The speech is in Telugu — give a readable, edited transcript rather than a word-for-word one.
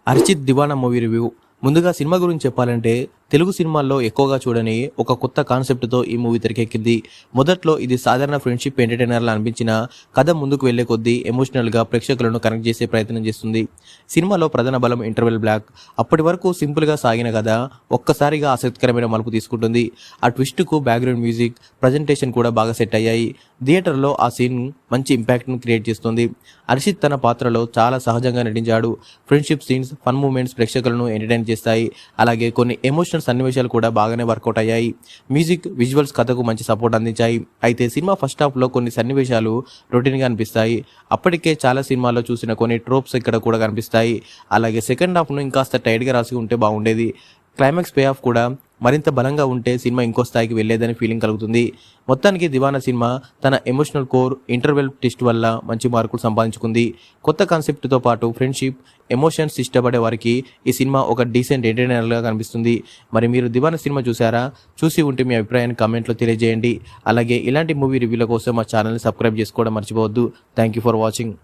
అరిచిత్ దివానా మూవీ రివ్యూ. ముందుగా సినిమా గురించి చెప్పాలంటే తెలుగు సినిమాల్లో ఎక్కువగా చూడని ఒక కొత్త కాన్సెప్ట్తో ఈ మూవీ తెరకెక్కింది. మొదట్లో ఇది సాధారణ ఫ్రెండ్షిప్ ఎంటర్టైనర్లా అనిపించిన కథ ముందుకు వెళ్లే కొద్దీ ఎమోషనల్గా ప్రేక్షకులను కనెక్ట్ చేసే ప్రయత్నం చేస్తుంది. సినిమాలో ప్రధాన బలం ఇంటర్వెల్ బ్లాక్. అప్పటి వరకు సింపుల్గా సాగిన కథ ఒక్కసారిగా ఆసక్తికరమైన మలుపు తీసుకుంటుంది. ఆ ట్విస్ట్కు బ్యాక్గ్రౌండ్ మ్యూజిక్, ప్రజెంటేషన్ కూడా బాగా సెట్ అయ్యాయి. థియేటర్లో ఆ సీన్ మంచి ఇంపాక్ట్ను క్రియేట్ చేస్తుంది. అరిషిత్ తన పాత్రలో చాలా సహజంగా నటించాడు. ఫ్రెండ్షిప్ సీన్స్, ఫన్ మూమెంట్స్ ప్రేక్షకులను ఎంటర్టైన్ చేస్తాయి. అలాగే కొన్ని ఎమోషనల్ సన్నివేశాలు కూడా బాగానే వర్కౌట్ అయ్యాయి. మ్యూజిక్, విజువల్స్ కథకు మంచి సపోర్ట్ అందించాయి. అయితే సినిమా ఫస్ట్ హాఫ్లో కొన్ని సన్నివేశాలు రొటీన్గా అనిపిస్తాయి. అప్పటికే చాలా సినిమాల్లో చూసిన కొన్ని ట్రోప్స్ ఇక్కడ కూడా కనిపిస్తాయి. అలాగే సెకండ్ హాఫ్ను ఇంకాస్త టైట్గా రాసి ఉంటే బాగుండేది. క్లైమాక్స్ పే ఆఫ్ కూడా మరింత బలంగా ఉంటే సినిమా ఇంకో స్థాయికి వెళ్లేదని ఫీలింగ్ కలుగుతుంది. మొత్తానికి దివానా సినిమా తన ఎమోషనల్ కోర్, ఇంటర్వెల్ ట్విస్ట్ వల్ల మంచి మార్కులు సంపాదించుకుంది. కొత్త కాన్సెప్ట్తో పాటు ఫ్రెండ్షిప్, ఎమోషన్స్ ఇష్టపడే వారికి ఈ సినిమా ఒక డీసెంట్ ఎంటర్టైనర్గా కనిపిస్తుంది. మరి మీరు దివానా సినిమా చూసారా? చూసి ఉంటే మీ అభిప్రాయాన్ని కామెంట్లో తెలియజేయండి. అలాగే ఇలాంటి మూవీ రివ్యూల కోసం మా ఛానల్ని సబ్స్క్రైబ్ చేసుకోవడం మర్చిపోవద్దు. Thank you for watching.